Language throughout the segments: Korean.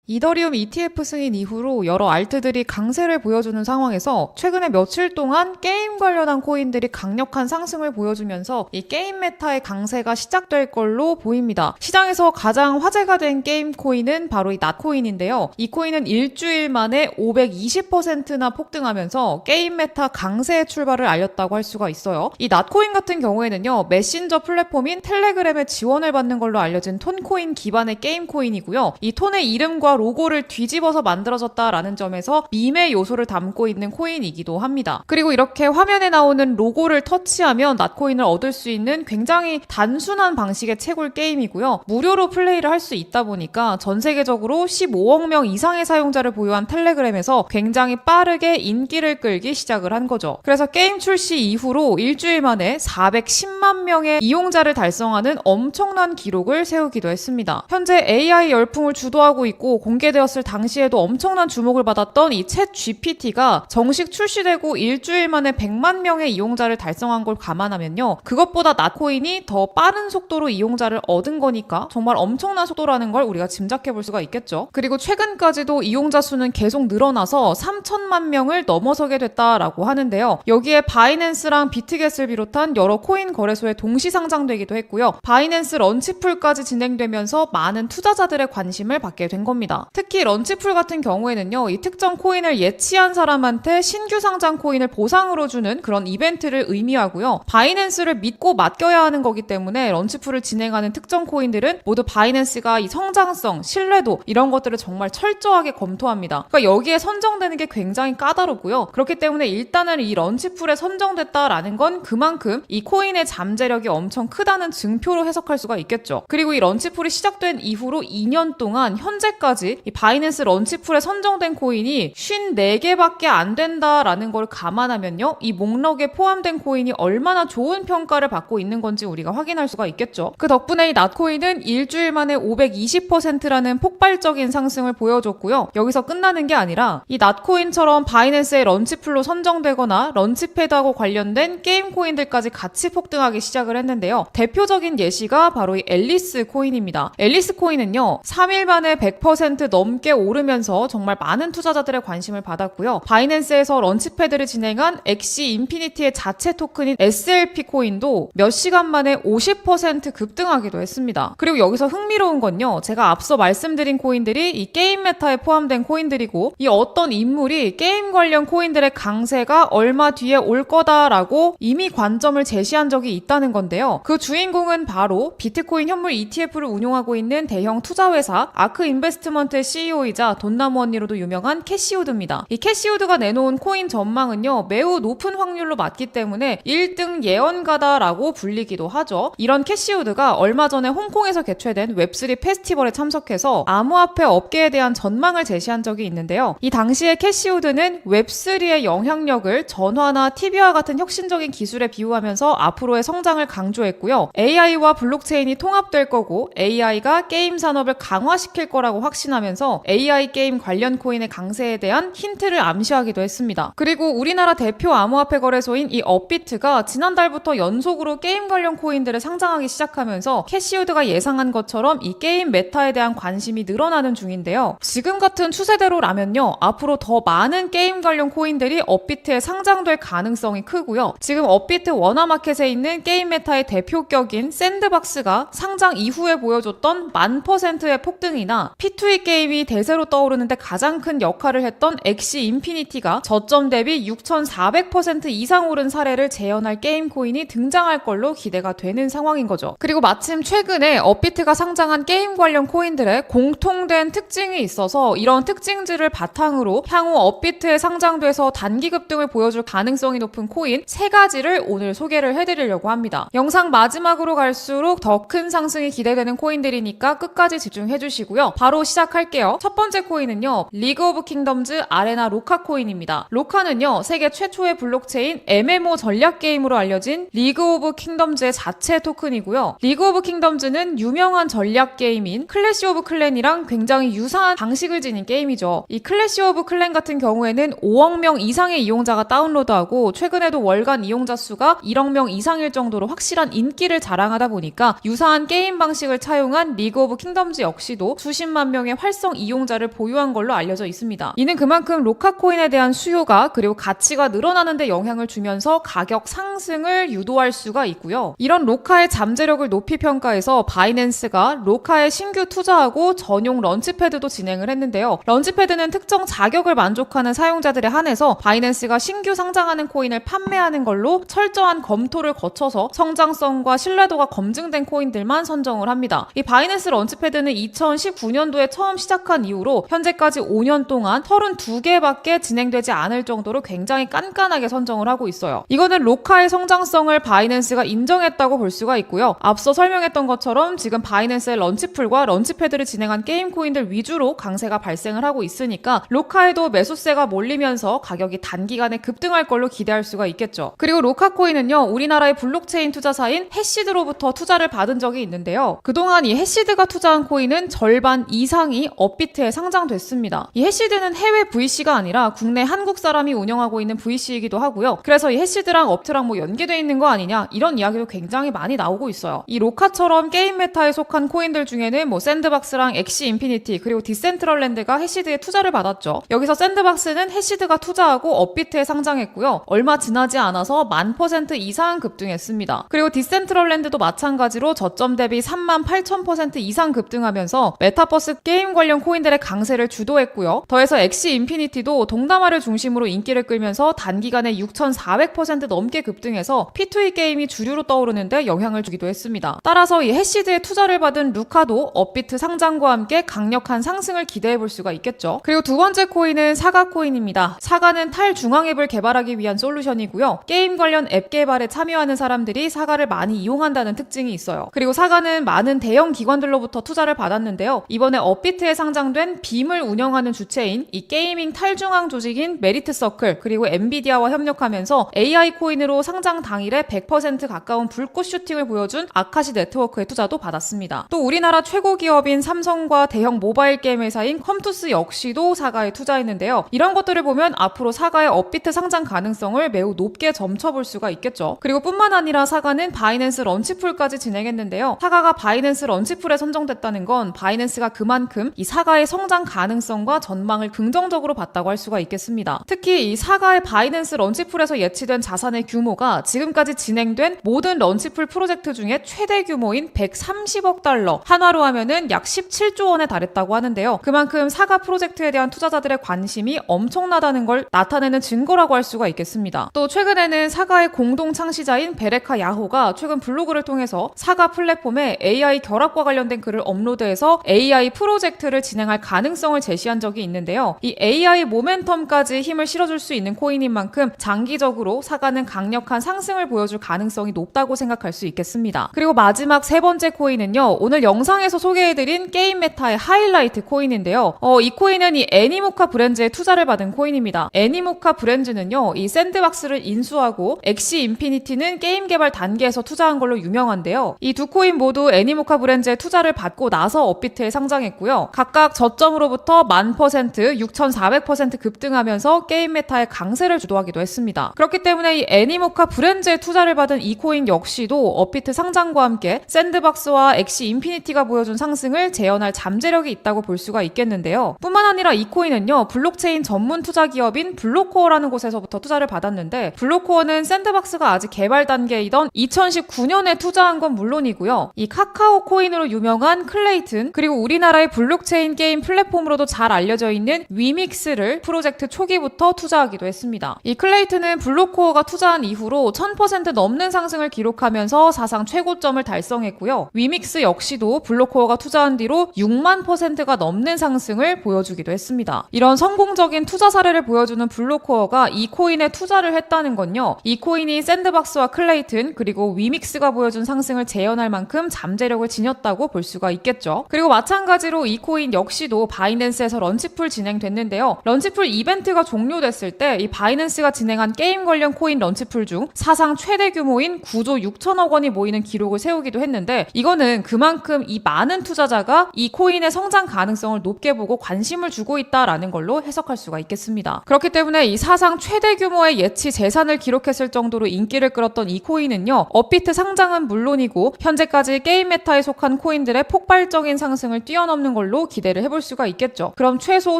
이더리움 ETF 승인 이후로 여러 알트들이 강세를 보여주는 상황에서 최근에 며칠 동안 게임 관련한 코인들이 강력한 상승을 보여주면서 이 게임 메타의 강세가 시작될 걸로 보입니다. 시장에서 가장 화제가 된 게임 코인은 바로 이 낫코인인데요. 이 코인은 일주일 만에 520%나 폭등하면서 게임 메타 강세의 출발을 알렸다고 할 수가 있어요. 이 낫코인 같은 경우에는요, 메신저 플랫폼인 텔레그램의 지원을 받는 걸로 알려진 톤코인 기반의 게임 코인이고요. 이 톤의 이름과 로고를 뒤집어서 만들어졌다라는 점에서 밈의 요소를 담고 있는 코인이기도 합니다. 그리고 이렇게 화면에 나오는 로고를 터치하면 낫코인을 얻을 수 있는 굉장히 단순한 방식의 채굴 게임이고요. 무료로 플레이를 할 수 있다 보니까 전 세계적으로 15억 명 이상의 사용자를 보유한 텔레그램에서 굉장히 빠르게 인기를 끌기 시작을 한 거죠. 그래서 게임 출시 이후로 일주일 만에 410만 명의 이용자를 달성하는 엄청난 기록을 세우기도 했습니다. 현재 AI 열풍을 주도하고 있고 공개되었을 당시에도 엄청난 주목을 받았던 이 챗 GPT가 정식 출시되고 일주일 만에 100만 명의 이용자를 달성한 걸 감안하면요, 그것보다 낫코인이 더 빠른 속도로 이용자를 얻은 거니까 정말 엄청난 속도라는 걸 우리가 짐작해 볼 수가 있겠죠. 그리고 최근까지도 이용자 수는 계속 늘어나서 3천만 명을 넘어서게 됐다라고 하는데요. 여기에 바이낸스랑 비트겟을 비롯한 여러 코인 거래소에 동시 상장되기도 했고요. 바이낸스 런치풀까지 진행되면서 많은 투자자들의 관심을 받게 된 겁니다. 특히 런치풀 같은 경우에는요, 이 특정 코인을 예치한 사람한테 신규 상장 코인을 보상으로 주는 그런 이벤트를 의미하고요. 바이낸스를 믿고 맡겨야 하는 거기 때문에 런치풀을 진행하는 특정 코인들은 모두 바이낸스가 이 성장성, 신뢰도 이런 것들을 정말 철저하게 검토합니다. 그러니까 여기에 선정되는 게 굉장히 까다롭고요. 그렇기 때문에 일단은 이 런치풀에 선정됐다라는 건 그만큼 이 코인의 잠재력이 엄청 크다는 증표로 해석할 수가 있겠죠. 그리고 이 런치풀이 시작된 이후로 2년 동안 현재까지 이 바이낸스 런치풀에 선정된 코인이 54개밖에 안 된다라는 걸 감안하면요, 이 목록에 포함된 코인이 얼마나 좋은 평가를 받고 있는 건지 우리가 확인할 수가 있겠죠. 그 덕분에 이 낫코인은 일주일 만에 520%라는 폭발적인 상승을 보여줬고요. 여기서 끝나는 게 아니라 이 낫코인처럼 바이낸스의 런치풀로 선정되거나 런치패드하고 관련된 게임 코인들까지 같이 폭등하기 시작을 했는데요. 대표적인 예시가 바로 이 앨리스 코인입니다. 앨리스 코인은요, 3일 만에 100% 넘게 오르면서 정말 많은 투자자들의 관심을 받았고요. 바이낸스에서 런치패드를 진행한 엑시 인피니티의 자체 토큰인 SLP 코인도 몇 시간 만에 50% 급등하기도 했습니다. 그리고 여기서 흥미로운 건요, 제가 앞서 말씀드린 코인들이 이 게임 메타에 포함된 코인들이고, 이 어떤 인물이 게임 관련 코인들의 강세가 얼마 뒤에 올 거다라고 이미 관점을 제시한 적이 있다는 건데요. 그 주인공은 바로 비트코인 현물 ETF를 운용하고 있는 대형 투자회사 아크 인베스트먼트의 CEO이자 돈나무 언니로도 유명한 캐시우드입니다. 이 캐시우드가 내놓은 코인 전망은요, 매우 높은 확률로 맞기 때문에 1등 예언가다라고 불리기도 하죠. 이런 캐시우드가 얼마 전에 홍콩에서 개최된 웹3 페스티벌에 참석해서 암호화폐 업계에 대한 전망을 제시한 적이 있는데요. 이 당시에 캐시우드는 웹3의 영향력을 전화나 TV와 같은 혁신적인 기술에 비유하면서 앞으로의 성장을 강조했고요. AI와 블록체인이 통합될 거고 AI가 게임 산업을 강화시킬 거라고 확신하면서 AI 게임 관련 코인의 강세에 대한 힌트를 암시하기도 했습니다. 그리고 우리나라 대표 암호화폐 거래소인 이 업비트가 지난달부터 연속으로 게임 관련 코인들을 상장하기 시작하면서 캐시우드가 예상한 것처럼 이 게임 메타에 대한 관심이 늘어나는 중인데요. 지금 같은 추세대로라면요, 앞으로 더 많은 게임 관련 코인들이 업비트에 상장될 가능성이 크고요. 지금 업비트 원화마켓에 있는 게임 메타의 대표격인 샌드박스가 상장 이후에 보여줬던 1000%의 폭등이나 P2E 게임이 대세로 떠오르는데 가장 큰 역할을 했던 엑시 인피니티가 저점 대비 6400% 이상 오른 사례를 재현할 게임 코인이 등장할 걸로 기대가 되는 상황인 거죠. 그리고 마침 최근에 업비트가 상장한 게임 관련 코인들의 공통된 특징이 있어서 이런 특징들을 바탕으로 향후 업비트에 상장돼서 단기 급등을 보여줄 가능성이 높은 코인 3가지를 오늘 소개를 해드리려고 합니다. 영상 마지막으로 갈수록 더 큰 상승이 기대되는 코인들이니까 끝까지 집중해주시고요. 바로 시작할게요. 첫 번째 코인은요, 리그 오브 킹덤즈 아레나 로카 코인입니다. 로카는요, 세계 최초의 블록체인 MMO 전략 게임으로 알려진 리그 오브 킹덤즈의 자체 토큰이고요. 리그 오브 킹덤즈는 유명한 전략 게임인 클래시 오브 클랜이랑 굉장히 유사한 방식을 지닌 게임이죠. 이 클래시 오브 클랜 같은 경우에는 5억 명 이상의 이용자가 다운로드하고 최근에도 월간 이용자 수가 1억 명 이상일 정도로 확실한 인기를 자랑하다 보니까 유사한 게임 방식을 차용한 리그 오브 킹덤즈 역시도 수십만 명의 중에 활성 이용자를 보유한 걸로 알려져 있습니다. 이는 그만큼 로카 코인에 대한 수요가 그리고 가치가 늘어나는 데 영향을 주면서 가격 상승을 유도할 수가 있고요. 이런 로카의 잠재력을 높이 평가해서 바이낸스가 로카에 신규 투자하고 전용 런치패드도 진행을 했는데요. 런치패드는 특정 자격을 만족하는 사용자들에 한해서 바이낸스가 신규 상장하는 코인을 판매하는 걸로 철저한 검토를 거쳐서 성장성과 신뢰도가 검증된 코인들만 선정을 합니다. 이 바이낸스 런치패드는 2019년도에 처음 시작한 이후로 현재까지 5년 동안 32개밖에 진행되지 않을 정도로 굉장히 깐깐하게 선정을 하고 있어요. 이거는 로카의 성장성을 바이낸스가 인정했다고 볼 수가 있고요. 앞서 설명했던 것처럼 지금 바이낸스의 런치풀과 런치패드를 진행한 게임 코인들 위주로 강세가 발생을 하고 있으니까 로카에도 매수세가 몰리면서 가격이 단기간에 급등할 걸로 기대할 수가 있겠죠. 그리고 로카 코인은요, 우리나라의 블록체인 투자사인 해시드로부터 투자를 받은 적이 있는데요. 그동안 이 해시드가 투자한 코인은 절반 이상이 업비트에 상장됐습니다. 이 해시드는 해외 VC가 아니라 국내 한국 사람이 운영하고 있는 VC이기도 하고요. 그래서 이 해시드랑 업트랑 연계되어 있는 거 아니냐 이런 이야기도 굉장히 많이 나오고 있어요. 이 로카처럼 게임 메타에 속한 코인들 중에는 샌드박스랑 엑시 인피니티 그리고 디센트럴랜드가 해시드에 투자를 받았죠. 여기서 샌드박스는 해시드가 투자하고 업비트에 상장했고요. 얼마 지나지 않아서 10,000% 이상 급등했습니다. 그리고 디센트럴랜드도 마찬가지로 저점 대비 38,000% 이상 급등하면서 메타버스 게임 관련 코인들의 강세를 주도했고요. 더해서 엑시 인피니티도 동남아를 중심으로 인기를 끌면서 단기간에 6,400% 넘게 급등해서 P2E 게임이 주류로 떠오르는데 영향을 주기도 했습니다. 따라서 이 해시드에 투자를 받은 루카도 업비트 상장과 함께 강력한 상승을 기대해볼 수가 있겠죠. 그리고 두 번째 코인은 사가 코인입니다. 사가는 탈중앙 앱을 개발하기 위한 솔루션이고요. 게임 관련 앱 개발에 참여하는 사람들이 사가를 많이 이용한다는 특징이 있어요. 그리고 사가는 많은 대형 기관들로부터 투자를 받았는데요. 이번에 업비트에 상장된 빔을 운영하는 주체인 이 게이밍 탈중앙 조직인 메리트 서클 그리고 엔비디아와 협력하면서 AI 코인으로 상장 당일에 100% 가까운 불꽃 슈팅을 보여준 아카시 네트워크의 투자도 받았습니다. 또 우리나라 최고 기업인 삼성과 대형 모바일 게임 회사인 컴투스 역시도 사가에 투자했는데요. 이런 것들을 보면 앞으로 사가의 업비트 상장 가능성을 매우 높게 점쳐볼 수가 있겠죠. 그리고 뿐만 아니라 사가는 바이낸스 런치풀까지 진행했는데요. 사가가 바이낸스 런치풀에 선정됐다는 건 바이낸스가 그만큼 이 사가의 성장 가능성과 전망을 긍정적으로 봤다고 할 수가 있겠습니다. 특히 이 사가의 바이낸스 런치풀에서 예치된 자산의 규모가 지금까지 진행된 모든 런치풀 프로젝트 중에 최대 규모인 130억 달러, 한화로 하면은 약 17조 원에 달했다고 하는데요. 그만큼 사가 프로젝트에 대한 투자자들의 관심이 엄청나다는 걸 나타내는 증거라고 할 수가 있겠습니다. 또 최근에는 사가의 공동 창시자인 베레카 야호가 최근 블로그를 통해서 사가 플랫폼에 AI 결합과 관련된 글을 업로드해서 AI 프로젝트를 진행할 가능성을 제시한 적이 있는데요. 이 AI 모멘텀까지 힘을 실어줄 수 있는 코인인 만큼 장기적으로 사가는 강력한 상승을 보여줄 가능성이 높다고 생각할 수 있겠습니다. 그리고 마지막 세 번째 코인은요. 오늘 영상에서 소개해드린 게임 메타의 하이라이트 코인인데요. 이 코인은 이 애니모카 브랜드에 투자를 받은 코인입니다. 애니모카 브랜드는요. 이 샌드박스를 인수하고 엑시 인피니티는 게임 개발 단계에서 투자한 걸로 유명한데요. 이 두 코인 모두 애니모카 브랜드에 투자를 받고 나서 업비트에 상장했고요. 각각 저점으로부터 1000%, 6400% 급등하면서 게임 메타의 강세를 주도하기도 했습니다. 그렇기 때문에 이 애니모카 브랜드에 투자를 받은 이 코인 역시도 업비트 상장과 함께 샌드박스와 엑시 인피니티가 보여준 상승을 재현할 잠재력이 있다고 볼 수가 있겠는데요. 뿐만 아니라 이 코인은요. 블록체인 전문 투자 기업인 블록코어라는 곳에서부터 투자를 받았는데 블록코어는 샌드박스가 아직 개발 단계이던 2019년에 투자한 건 물론이고요. 이 카카오 코인으로 유명한 클레이튼 그리고 우리나라의 블록체인 게임 플랫폼으로도 잘 알려져 있는 위믹스를 프로젝트 초기부터 투자하기도 했습니다. 이 클레이튼은 블록코어가 투자한 이후로 1000% 넘는 상승을 기록하면서 사상 최고점을 달성했고요. 위믹스 역시도 블록코어가 투자한 뒤로 6만%가 넘는 상승을 보여주기도 했습니다. 이런 성공적인 투자 사례를 보여주는 블록코어가 이 코인에 투자를 했다는 건요. 이 코인이 샌드박스와 클레이튼 그리고 위믹스가 보여준 상승을 재현할 만큼 잠재력을 지녔다고 볼 수가 있겠죠. 그리고 마찬가지로 이 코인 역시도 바이낸스에서 런치풀 진행됐는데요. 런치풀 이벤트가 종료됐을 때 이 바이낸스가 진행한 게임 관련 코인 런치풀 중 사상 최대 규모인 9조 6천억 원이 모이는 기록을 세우기도 했는데 이거는 그만큼 이 많은 투자자가 이 코인의 성장 가능성을 높게 보고 관심을 주고 있다라는 걸로 해석할 수가 있겠습니다. 그렇기 때문에 이 사상 최대 규모의 예치 재산을 기록했을 정도로 인기를 끌었던 이 코인은요. 업비트 상장은 물론이고 현재까지 게임 메타에 속한 코인들의 폭발적인 상승을 뛰어넘는 걸로 걸로 기대를 해볼 수가 있겠죠. 그럼 최소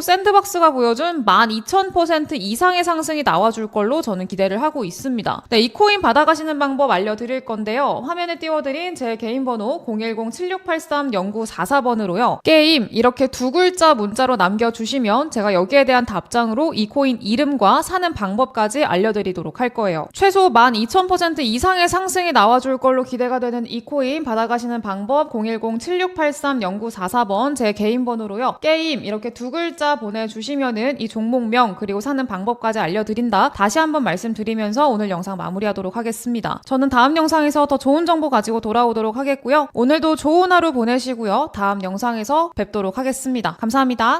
샌드박스가 보여준 12,000% 이상의 상승이 나와줄 걸로 저는 기대를 하고 있습니다. 네, 이 코인 받아가시는 방법 알려드릴 건데요. 화면에 띄워드린 제 개인 번호 010-7683-0944번으로요. 게임 이렇게 두 글자 문자로 남겨주시면 제가 여기에 대한 답장으로 이 코인 이름과 사는 방법까지 알려드리도록 할 거예요. 최소 12,000% 이상의 상승이 나와줄 걸로 기대가 되는 이 코인 받아가시는 방법 010-7683-0944번 제 개인 번호로요. 게임 이렇게 두 글자 보내주시면은 이 종목명 그리고 사는 방법까지 알려드린다. 다시 한번 말씀드리면서 오늘 영상 마무리하도록 하겠습니다. 저는 다음 영상에서 더 좋은 정보 가지고 돌아오도록 하겠고요. 오늘도 좋은 하루 보내시고요. 다음 영상에서 뵙도록 하겠습니다. 감사합니다.